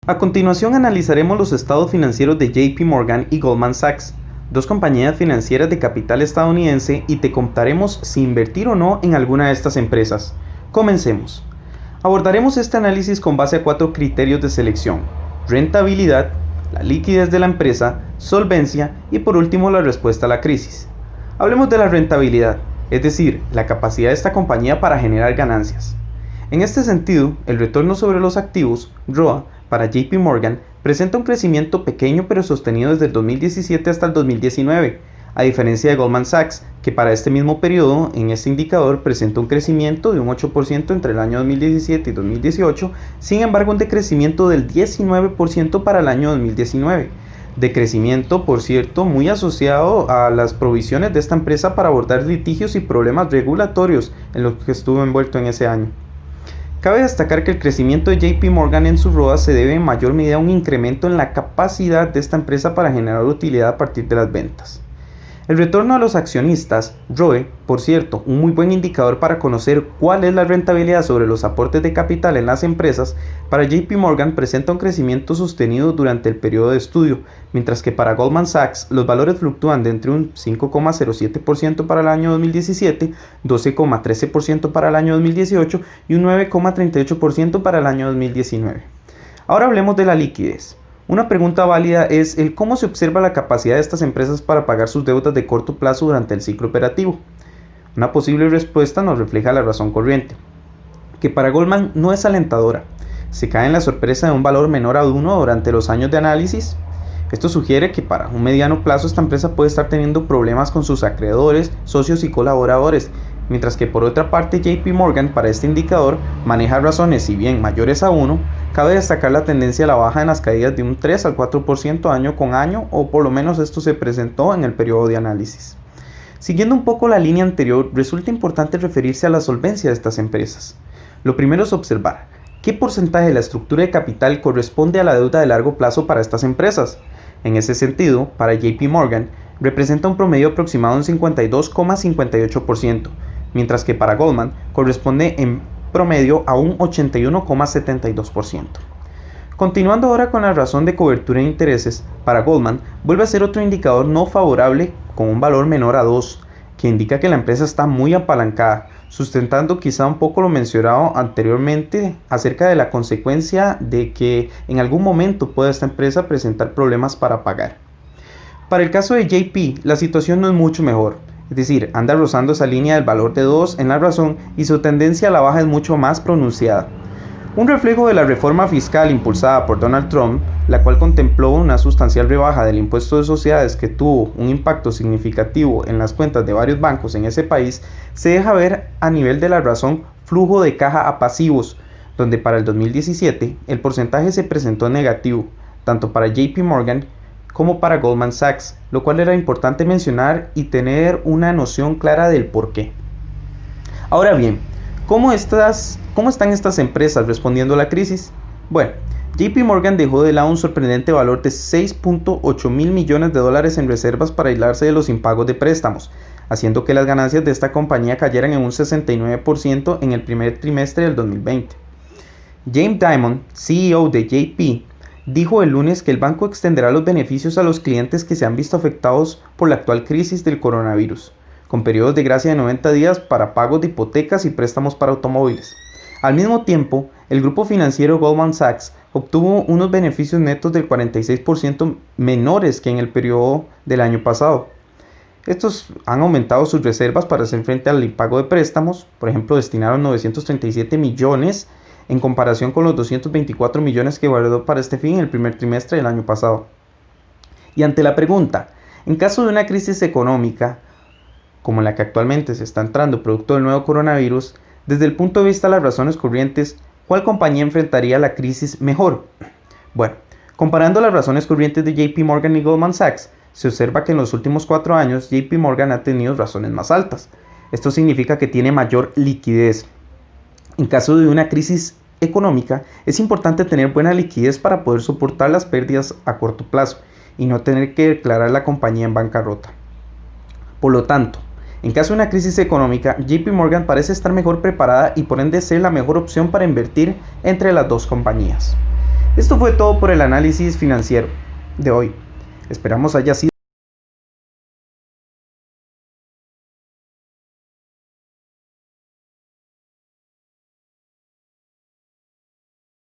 A continuación analizaremos los estados financieros de JP Morgan y Goldman Sachs, dos compañías financieras de capital estadounidense, y te contaremos si invertir o no en alguna de estas empresas. Comencemos. Abordaremos este análisis con base a 4 criterios de selección: rentabilidad, la liquidez de la empresa, solvencia y por último la respuesta a la crisis. Hablemos de la rentabilidad, es decir, la capacidad de esta compañía para generar ganancias. En este sentido, el retorno sobre los activos, ROA, para JP Morgan presenta un crecimiento pequeño pero sostenido desde el 2017 hasta el 2019, a diferencia de Goldman Sachs, que para este mismo periodo en este indicador presenta un crecimiento de un 8% entre el año 2017 y 2018, sin embargo un decrecimiento del 19% para el año 2019. Decrecimiento, por cierto, muy asociado a las provisiones de esta empresa para abordar litigios y problemas regulatorios en los que estuvo envuelto en ese año. Cabe destacar que el crecimiento de JP Morgan en su ROA se debe en mayor medida a un incremento en la capacidad de esta empresa para generar utilidad a partir de las ventas. El retorno a los accionistas, ROE, por cierto, un muy buen indicador para conocer cuál es la rentabilidad sobre los aportes de capital en las empresas, para JP Morgan presenta un crecimiento sostenido durante el periodo de estudio, mientras que para Goldman Sachs los valores fluctúan de entre un 5,07% para el año 2017, 12,13% para el año 2018 y un 9,38% para el año 2019. Ahora hablemos de la liquidez. Una pregunta válida es el cómo se observa la capacidad de estas empresas para pagar sus deudas de corto plazo durante el ciclo operativo. Una posible respuesta nos refleja la razón corriente, que para Goldman no es alentadora. Se cae en la sorpresa de un valor menor a 1 durante los años de análisis. Esto sugiere que para un mediano plazo esta empresa puede estar teniendo problemas con sus acreedores, socios y colaboradores, mientras que por otra parte JP Morgan para este indicador maneja razones si bien mayores a 1. Cabe destacar la tendencia a la baja en las caídas de un 3 al 4% año con año, o por lo menos esto se presentó en el periodo de análisis. Siguiendo un poco la línea anterior, resulta importante referirse a la solvencia de estas empresas. Lo primero es observar qué porcentaje de la estructura de capital corresponde a la deuda de largo plazo para estas empresas. En ese sentido, para JP Morgan, representa un promedio aproximado de un 52,58%, mientras que para Goldman corresponde en promedio a un 81,72%. Continuando ahora con la razón de cobertura de intereses, para Goldman vuelve a ser otro indicador no favorable con un valor menor a 2, que indica que la empresa está muy apalancada, sustentando quizá un poco lo mencionado anteriormente acerca de la consecuencia de que en algún momento pueda esta empresa presentar problemas para pagar. Para el caso de JP, la situación no es mucho mejor. Es decir, anda rozando esa línea del valor de 2 en la razón y su tendencia a la baja es mucho más pronunciada. Un reflejo de la reforma fiscal impulsada por Donald Trump, la cual contempló una sustancial rebaja del impuesto de sociedades que tuvo un impacto significativo en las cuentas de varios bancos en ese país, se deja ver a nivel de la razón flujo de caja a pasivos, donde para el 2017 el porcentaje se presentó negativo, tanto para JP Morgan como para Goldman Sachs, lo cual era importante mencionar y tener una noción clara del por qué. Ahora bien, ¿cómo están estas empresas respondiendo a la crisis? Bueno, JP Morgan dejó de lado un sorprendente valor de 6.8 mil millones de dólares en reservas para aislarse de los impagos de préstamos, haciendo que las ganancias de esta compañía cayeran en un 69% en el primer trimestre del 2020. James Dimon, CEO de JP, dijo el lunes que el banco extenderá los beneficios a los clientes que se han visto afectados por la actual crisis del coronavirus, con periodos de gracia de 90 días para pagos de hipotecas y préstamos para automóviles. Al mismo tiempo, el grupo financiero Goldman Sachs obtuvo unos beneficios netos del 46% menores que en el periodo del año pasado. Estos han aumentado sus reservas para hacer frente al impago de préstamos. Por ejemplo, destinaron 937 millones en comparación con los 224 millones que guardó para este fin en el primer trimestre del año pasado. Y ante la pregunta, en caso de una crisis económica, como la que actualmente se está entrando producto del nuevo coronavirus, desde el punto de vista de las razones corrientes, ¿cuál compañía enfrentaría la crisis mejor? Bueno, comparando las razones corrientes de JP Morgan y Goldman Sachs, se observa que en los últimos 4 años JP Morgan ha tenido razones más altas. Esto significa que tiene mayor liquidez. En caso de una crisis económica, es importante tener buena liquidez para poder soportar las pérdidas a corto plazo y no tener que declarar la compañía en bancarrota. Por lo tanto, en caso de una crisis económica, JP Morgan parece estar mejor preparada y por ende ser la mejor opción para invertir entre las dos compañías. Esto fue todo por el análisis financiero de hoy. Esperamos haya sido